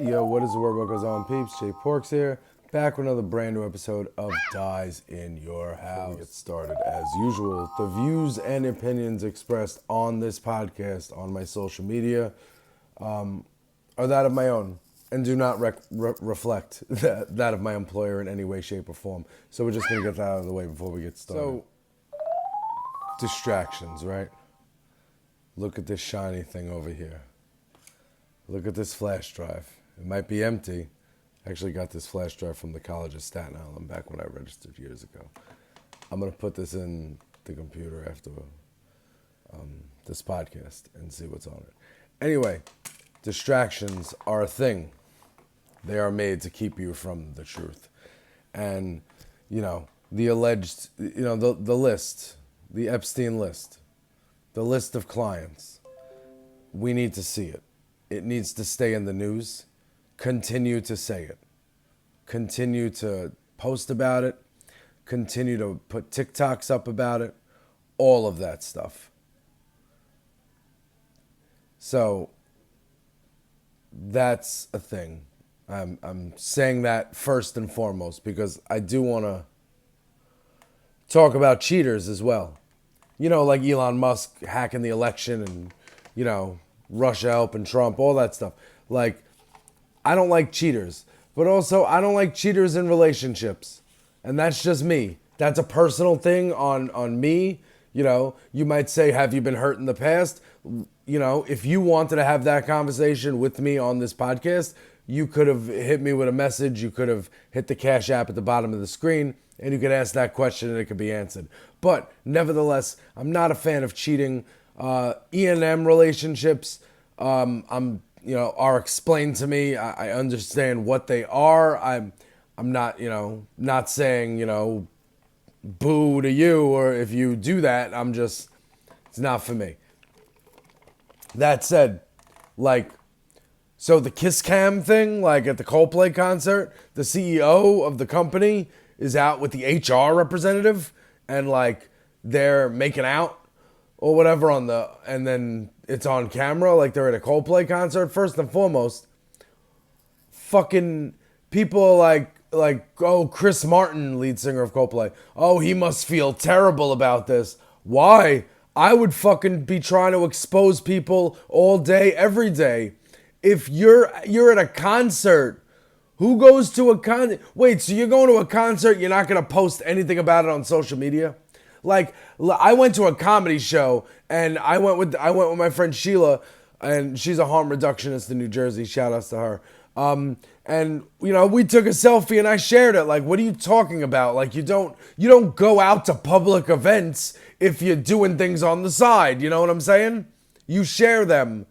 Yo, what is the word? What goes on, peeps? Jay Porks here, back with another brand new episode of Dyze in Your House. Before we get started, as usual, the views and opinions expressed on this podcast, on my social media, are that of my own and do not reflect that of my employer in any way, shape, or form. So we're just going to get that out of the way before we get started. So, distractions, right? Look at this shiny thing over here. Look at this flash drive. It might be empty. I actually got this flash drive from the College of Staten Island back when I registered years ago. I'm going to put this in the computer after this podcast and see what's on it. Anyway, distractions are a thing. They are made to keep you from the truth. And, you know, the alleged, you know, the list, the Epstein list, the list of clients, we need to see it. It needs to stay in the news. Continue to say it. Continue to post about it. Continue to put TikToks up about it. All of that stuff. So that's a thing. I'm saying that first and foremost because I do want to talk about cheaters as well. You know, like Elon Musk hacking the election and, you know, Russia helping Trump, all that stuff. Like, I don't like cheaters, but also I don't like cheaters in relationships. And that's just me. That's a personal thing on me. You know, you might say, have you been hurt in the past? You know, if you wanted to have that conversation with me on this podcast, you could have hit me with a message. You could have hit the Cash App at the bottom of the screen and you could ask that question and it could be answered. But nevertheless, I'm not a fan of cheating. E&M relationships, are explained to me. I understand what they are. I'm not, not saying, boo to you, or if you do that, it's not for me. That said, so the kiss cam thing, at the Coldplay concert, the CEO of the company is out with the HR representative and they're making out or whatever and then it's on camera, they're at a Coldplay concert. First and foremost, fucking people Chris Martin, lead singer of Coldplay. Oh, he must feel terrible about this. Why? I would fucking be trying to expose people all day, every day. If you're at a concert, who goes to a concert? Wait, so you're going to a concert, you're not going to post anything about it on social media? I went to a comedy show and I went with my friend Sheila, and she's a harm reductionist in New Jersey. Shout outs to her. And we took a selfie and I shared it. What are you talking about? You don't go out to public events if you're doing things on the side. You know what I'm saying? You share them.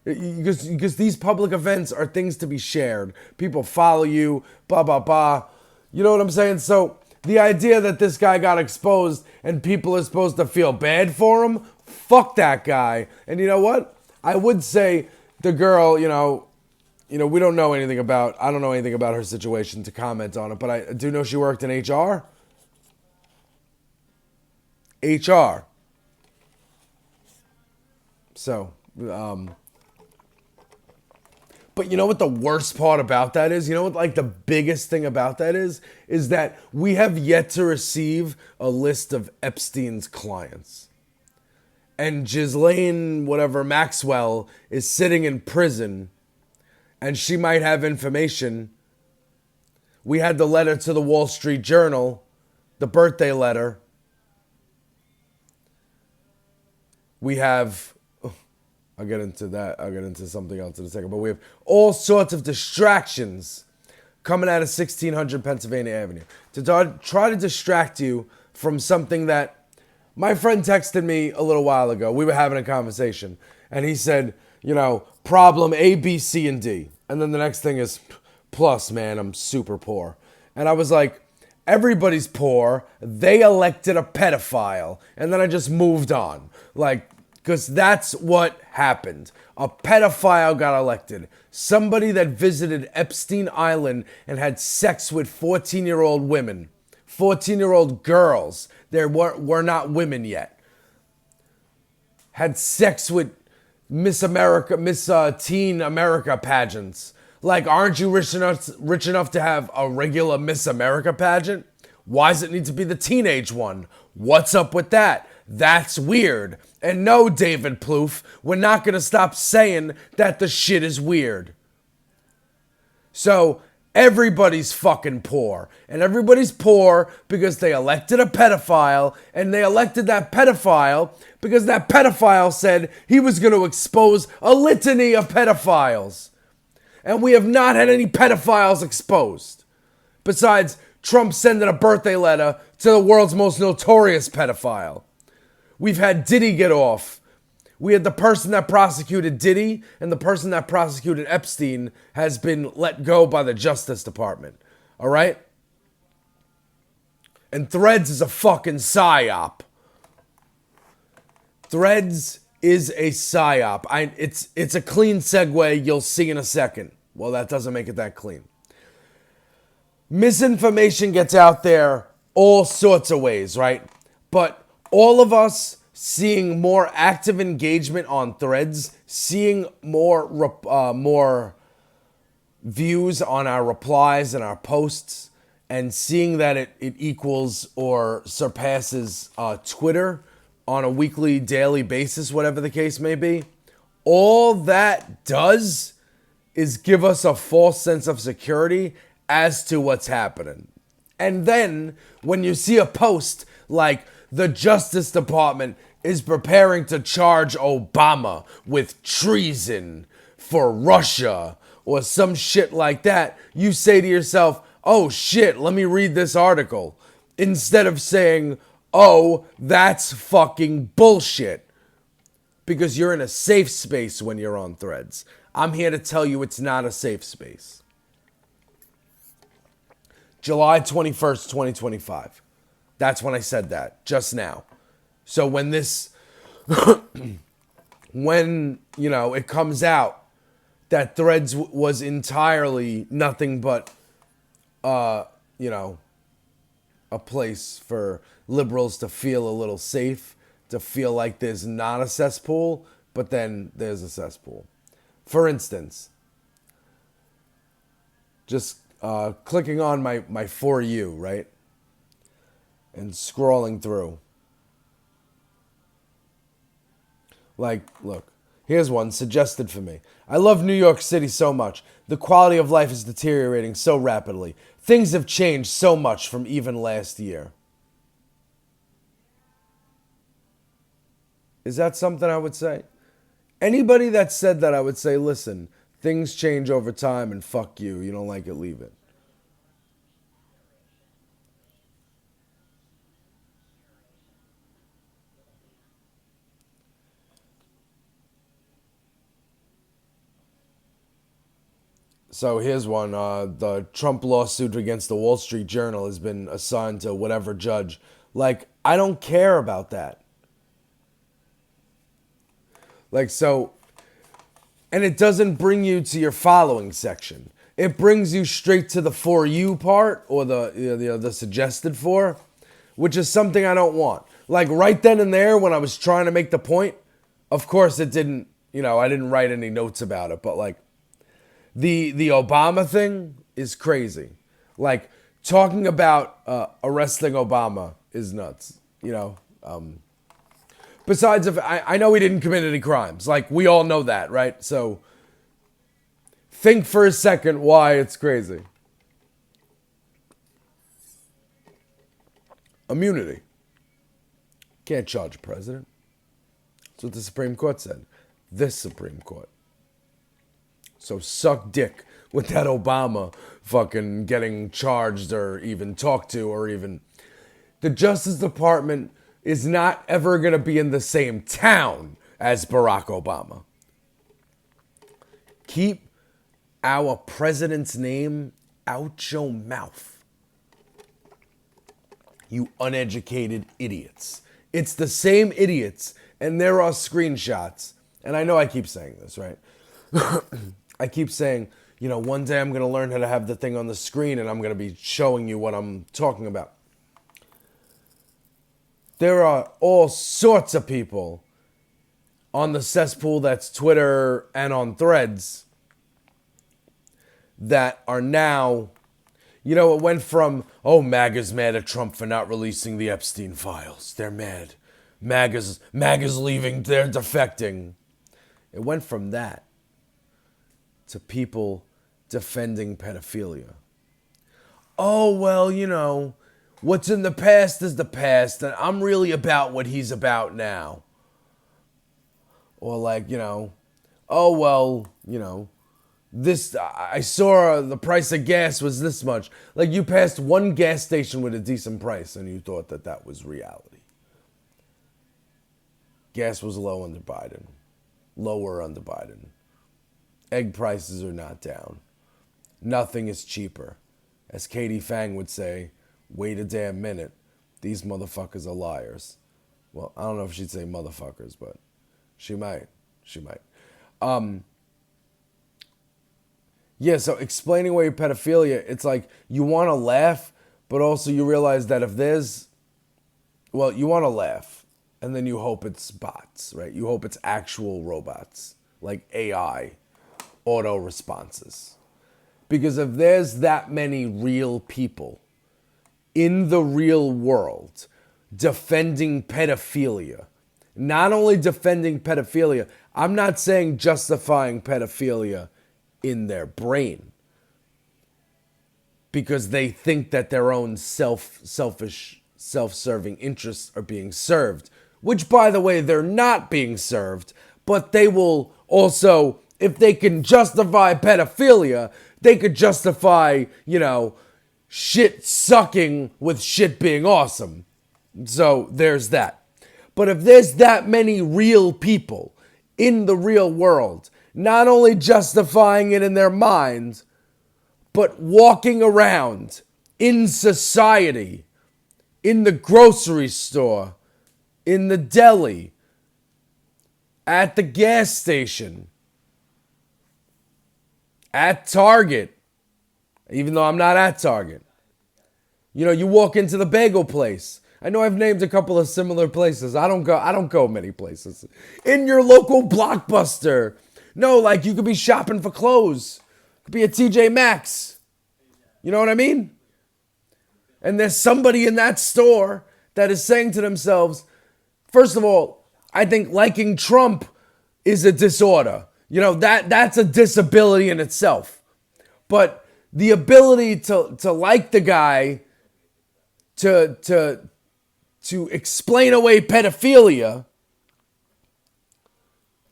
Because these public events are things to be shared. People follow you, blah, blah, blah. You know what I'm saying? So the idea that this guy got exposed and people are supposed to feel bad for him, fuck that guy. And you know what? I would say the girl, we don't know anything about, I don't know anything about her situation to comment on it, but I do know she worked in HR. HR. So, but you know what the worst part about that is? You know what the biggest thing about that is that we have yet to receive a list of Epstein's clients. And Ghislaine, whatever, Maxwell, is sitting in prison and she might have information. We had the letter to the Wall Street Journal, the birthday letter. We have, I'll get into that. I'll get into something else in a second. But we have all sorts of distractions coming out of 1600 Pennsylvania Avenue to try to distract you from something that my friend texted me a little while ago. We were having a conversation and he said, problem A, B, C, and D. And then the next thing is, plus, man, I'm super poor. And I was like, everybody's poor. They elected a pedophile. And then I just moved on. Because that's what happened. A pedophile got elected. Somebody that visited Epstein Island and had sex with 14-year-old women. 14-year-old girls. They were not women yet. Had sex with Miss Teen America pageants. Like, aren't you rich enough to have a regular Miss America pageant? Why does it need to be the teenage one? What's up with that? That's weird. And no, David Plouffe, we're not going to stop saying that the shit is weird. So, everybody's fucking poor. And everybody's poor because they elected a pedophile. And they elected that pedophile because that pedophile said he was going to expose a litany of pedophiles. And we have not had any pedophiles exposed. Besides Trump sending a birthday letter to the world's most notorious pedophile. We've had Diddy get off. We had the person that prosecuted Diddy and the person that prosecuted Epstein has been let go by the Justice Department. All right? And Threads is a fucking psyop. Threads is a psyop. It's a clean segue you'll see in a second. Well, that doesn't make it that clean. Misinformation gets out there all sorts of ways, right? But all of us seeing more active engagement on Threads, seeing more views on our replies and our posts, and seeing that it equals or surpasses Twitter on a weekly, daily basis, whatever the case may be, all that does is give us a false sense of security as to what's happening. And then when you see a post like the Justice Department is preparing to charge Obama with treason for Russia or some shit like that, you say to yourself, oh shit, let me read this article. Instead of saying, oh, that's fucking bullshit. Because you're in a safe space when you're on Threads. I'm here to tell you it's not a safe space. July 21st, 2025. That's when I said that, just now. So when this, it comes out that Threads was entirely nothing but, a place for liberals to feel a little safe, to feel like there's not a cesspool, but then there's a cesspool. For instance, just clicking on my For You, right? And scrolling through. Like, look, here's one suggested for me. I love New York City so much. The quality of life is deteriorating so rapidly. Things have changed so much from even last year. Is that something I would say? Anybody that said that, I would say, listen, things change over time and fuck you. You don't like it, leave it. So here's one. The Trump lawsuit against the Wall Street Journal has been assigned to whatever judge. Like, I don't care about that. Like, so, and it doesn't bring you to your following section. It brings you straight to the For You part, or the suggested for, which is something I don't want. Like, right then and there, when I was trying to make the point, of course it didn't, I didn't write any notes about it, but like, the Obama thing is crazy. Like, talking about arresting Obama is nuts, Besides, I know he didn't commit any crimes. Like, we all know that, right? So, think for a second why it's crazy. Immunity. Can't charge a president. That's what the Supreme Court said. This Supreme Court. So suck dick with that Obama fucking getting charged or even talked to or even... The Justice Department is not ever going to be in the same town as Barack Obama. Keep our president's name out your mouth. You uneducated idiots. It's the same idiots, and there are screenshots. And I know I keep saying this, right? I keep saying, one day I'm going to learn how to have the thing on the screen and I'm going to be showing you what I'm talking about. There are all sorts of people on the cesspool that's Twitter and on Threads that are now, you know, it went from, oh, MAGA's mad at Trump for not releasing the Epstein files. They're mad. MAGA's leaving. They're defecting. It went from that to people defending pedophilia. Oh, well, you know, what's in the past is the past, and I'm really about what he's about now. Or like, you know, oh, well, you know, this, I saw the price of gas was this much. Like, you passed one gas station with a decent price and you thought that that was reality. Gas was low under Biden. Lower under Biden. Egg prices are not down. Nothing is cheaper. As Katie Fang would say, wait a damn minute. These motherfuckers are liars. Well, I don't know if she'd say motherfuckers, but she might. She might. Yeah, so explaining away pedophilia, it's like you want to laugh, but also you realize that if there's, well, you want to laugh, and then you hope it's bots, right? You hope it's actual robots, like AI, auto responses. Because if there's that many real people in the real world defending pedophilia, not only defending pedophilia, I'm not saying justifying pedophilia in their brain because they think that their own selfish, self-serving interests are being served, which, by the way, they're not being served, but they will also, if they can justify pedophilia, they could justify, you know, shit sucking with shit being awesome. So there's that. But if there's that many real people in the real world, not only justifying it in their minds, but walking around in society, in the grocery store, in the deli, at the gas station, at Target, even though I'm not at Target. You know, you walk into the bagel place. I know I've named a couple of similar places. I don't go many places. In your local Blockbuster. No, like you could be shopping for clothes. Could be at TJ Maxx. You know what I mean? And there's somebody in that store that is saying to themselves, first of all, I think liking Trump is a disorder. You know, that's a disability in itself. But the ability to like the guy, to explain away pedophilia,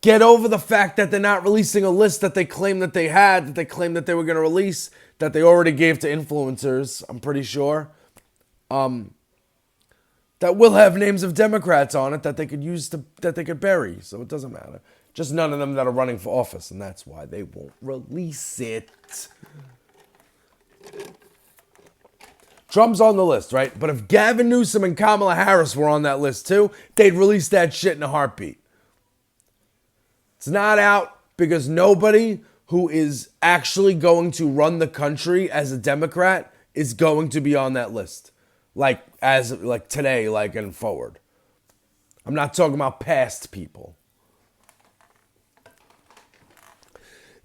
get over the fact that they're not releasing a list that they claim that they had, that they claim that they were going to release, that they already gave to influencers, I'm pretty sure, that will have names of Democrats on it that they could use that they could bury, so it doesn't matter. Just none of them that are running for office, and that's why they won't release it. Trump's on the list, right? But if Gavin Newsom and Kamala Harris were on that list too, they'd release that shit in a heartbeat. It's not out because nobody who is actually going to run the country as a Democrat is going to be on that list. Like today, like and forward. I'm not talking about past people.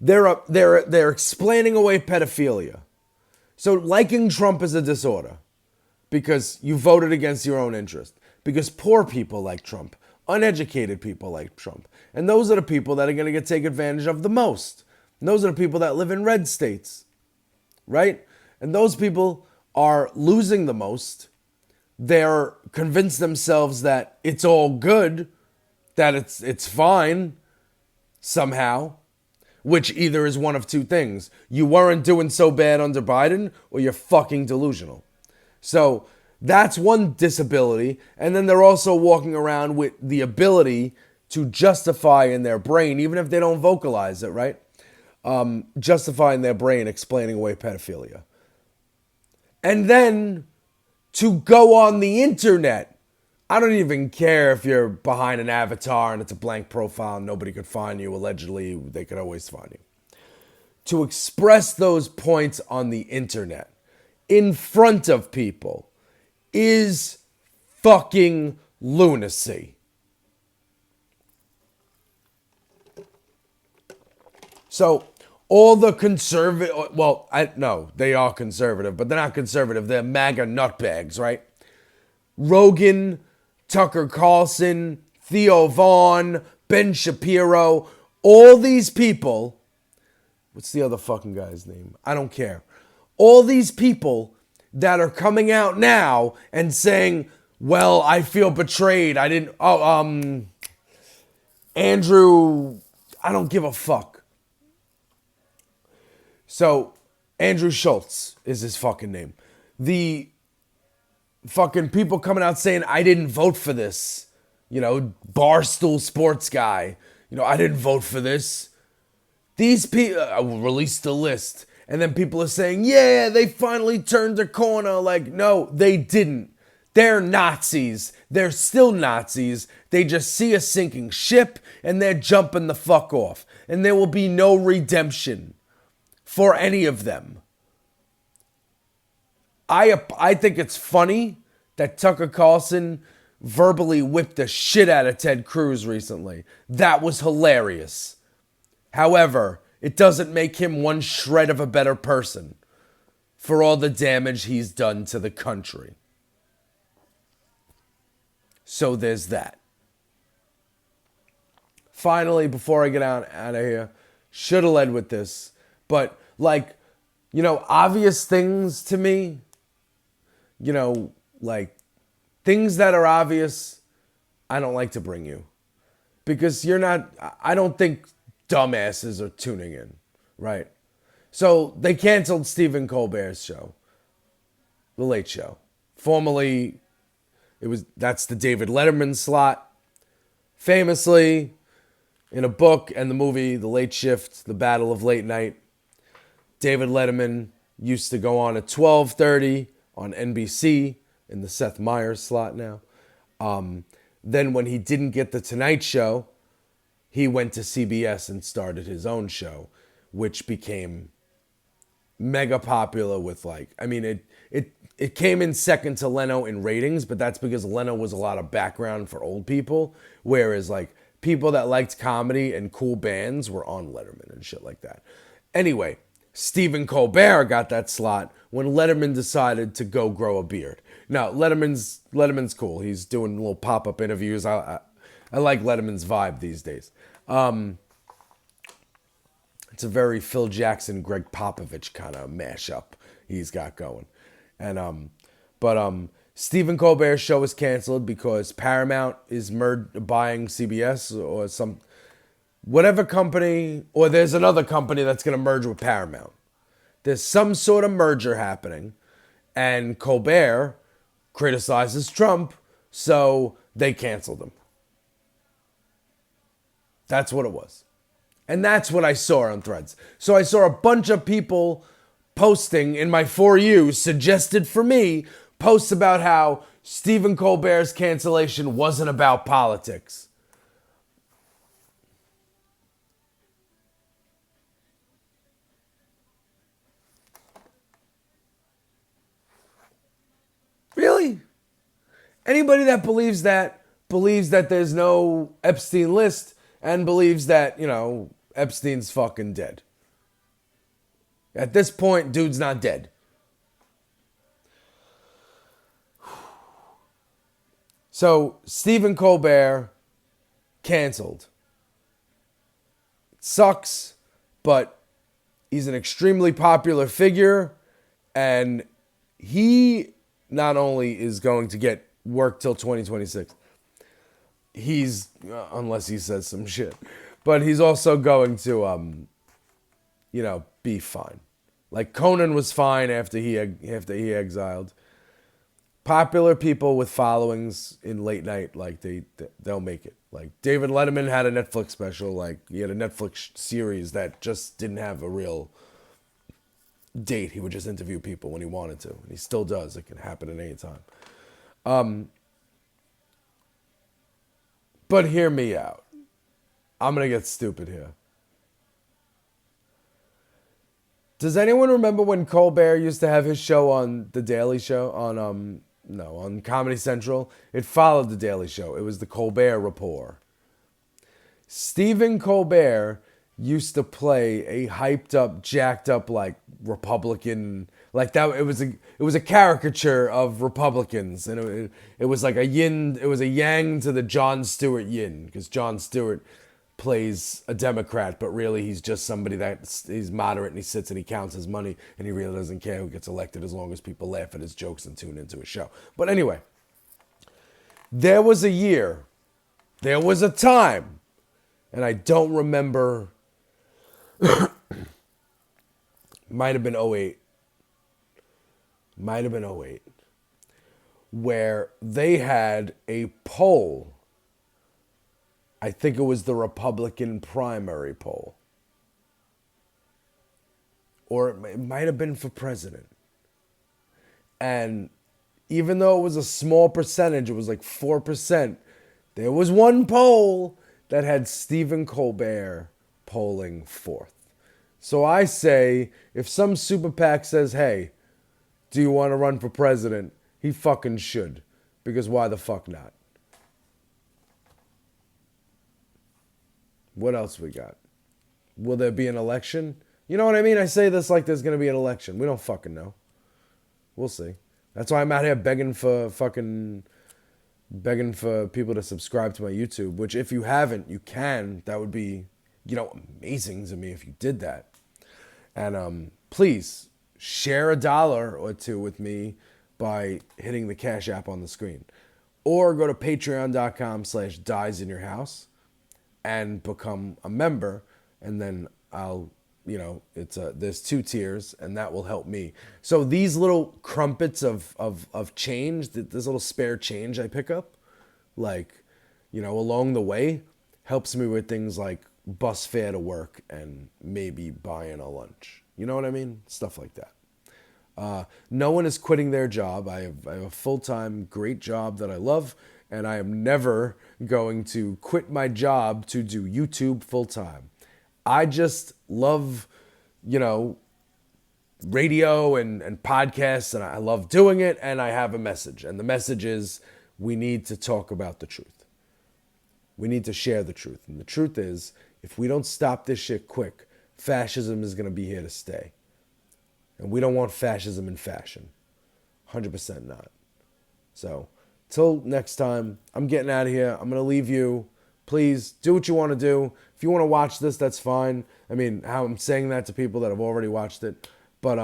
They're explaining away pedophilia. So liking Trump is a disorder because you voted against your own interest. Because poor people like Trump, uneducated people like Trump. And those are the people that are going to get taken advantage of the most. And those are the people that live in red states, right? And those people are losing the most. They're convinced themselves that it's all good, that it's fine somehow. Which either is one of two things. You weren't doing so bad under Biden, or you're fucking delusional. So that's one disability. And then they're also walking around with the ability to justify in their brain, even if they don't vocalize it, right? Justify in their brain explaining away pedophilia. And then to go on the internet. I don't even care if you're behind an avatar and it's a blank profile and nobody could find you. Allegedly, they could always find you. To express those points on the internet in front of people is fucking lunacy. So all the conservative, well, no, they are conservative, but they're not conservative. They're MAGA nutbags, right? Rogan, Tucker Carlson, Theo Vaughn, Ben Shapiro, all these people. What's the other fucking guy's name? I don't care. All these people that are coming out now and saying, well, I feel betrayed. I didn't, Andrew, I don't give a fuck. So, Andrew Schultz is his fucking name. The fucking people coming out saying, I didn't vote for this. You know, Barstool Sports guy. You know, I didn't vote for this. These people released the list. And then people are saying, yeah, they finally turned the corner. Like, no, they didn't. They're Nazis. They're still Nazis. They just see a sinking ship and they're jumping the fuck off. And there will be no redemption for any of them. I think it's funny that Tucker Carlson verbally whipped the shit out of Ted Cruz recently. That was hilarious. However, it doesn't make him one shred of a better person for all the damage he's done to the country. So there's that. Finally, before I get out of here, should have led with this, but like, you know, obvious things to me, you know, like things that are obvious, I don't like to bring you because I don't think dumbasses are tuning in, right? So they canceled Stephen Colbert's show, The Late Show. Formerly, that's the David Letterman slot. Famously, in a book and the movie The Late Shift, The Battle of Late Night, David Letterman used to go on at 12:30 on NBC in the Seth Meyers slot now. Then when he didn't get the Tonight Show, he went to CBS and started his own show, which became mega popular with it came in second to Leno in ratings, but that's because Leno was a lot of background for old people, whereas like people that liked comedy and cool bands were on Letterman and shit like that. Anyway, Stephen Colbert got that slot when Letterman decided to go grow a beard. Now, Letterman's cool. He's doing little pop-up interviews. I like Letterman's vibe these days. It's a very Phil Jackson, Greg Popovich kind of mashup he's got going. And Stephen Colbert's show is canceled because Paramount is buying CBS or whatever company, or there's another company that's going to merge with Paramount. There's some sort of merger happening, and Colbert criticizes Trump, so they canceled him. That's what it was. And that's what I saw on Threads. So I saw a bunch of people posting in my For You, suggested for me, posts about how Stephen Colbert's cancellation wasn't about politics. Really? Anybody that believes that there's no Epstein list and believes that, you know, Epstein's fucking dead. At this point, dude's not dead. So, Stephen Colbert canceled. It sucks, but he's an extremely popular figure, and he not only is going to get work till 2026, unless he says some shit, but he's also going to, be fine. Like Conan was fine after he exiled. Popular people with followings in late night, like they'll make it. Like David Letterman had a Netflix special, like he had a Netflix series that just didn't have a real date. He would just interview people when he wanted to, and he still does. It can happen at any time. But hear me out. I'm gonna get stupid here. Does anyone remember when Colbert used to have his show on The Daily Show on Comedy Central? It followed The Daily Show. It was the Colbert Report. Stephen Colbert used to play a hyped up, jacked up like Republican, like that. It was a caricature of Republicans, and it was like a yin, it was a yang to the Jon Stewart yin, because Jon Stewart plays a Democrat, but really he's just somebody he's moderate and he sits and he counts his money and he really doesn't care who gets elected as long as people laugh at his jokes and tune into his show. But anyway, there was a year, there was a time, and I don't remember. Might have been '08. Might have been '08. Where they had a poll. I think it was the Republican primary poll. Or it might have been for president. And even though it was a small percentage, it was like 4%, there was one poll that had Stephen Colbert polling fourth. So I say, if some super PAC says, hey, do you want to run for president? He fucking should. Because why the fuck not? What else we got? Will there be an election? You know what I mean? I say this like there's going to be an election. We don't fucking know. We'll see. That's why I'm out here begging for people to subscribe to my YouTube, which if you haven't, you can. That would be, amazing to me if you did that. And please share $1 or $2 with me by hitting the Cash App on the screen. Or go to patreon.com/Dyze in your house and become a member, and then I'll, there's 2 tiers, and that will help me. So these little crumpets of change, this little spare change I pick up, along the way, helps me with things like bus fare to work and maybe buying a lunch. You know what I mean? Stuff like that. No one is quitting their job. I have a full-time, great job that I love, and I am never going to quit my job to do YouTube full-time. I just love, radio and podcasts, and I love doing it, and I have a message. And the message is, we need to talk about the truth. We need to share the truth. And the truth is, if we don't stop this shit quick, fascism is going to be here to stay. And we don't want fascism in fashion. 100% not. So, till next time, I'm getting out of here. I'm going to leave you. Please, do what you want to do. If you want to watch this, that's fine. I mean, how I'm saying that to people that have already watched it. But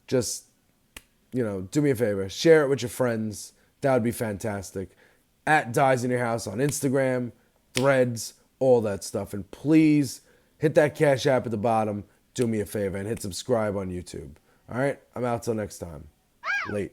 just, do me a favor. Share it with your friends. That would be fantastic. At Dyze in your house on Instagram, Threads, all that stuff. And please hit that Cash App at the bottom. Do me a favor and hit subscribe on YouTube. All right? I'm out till next time. Late.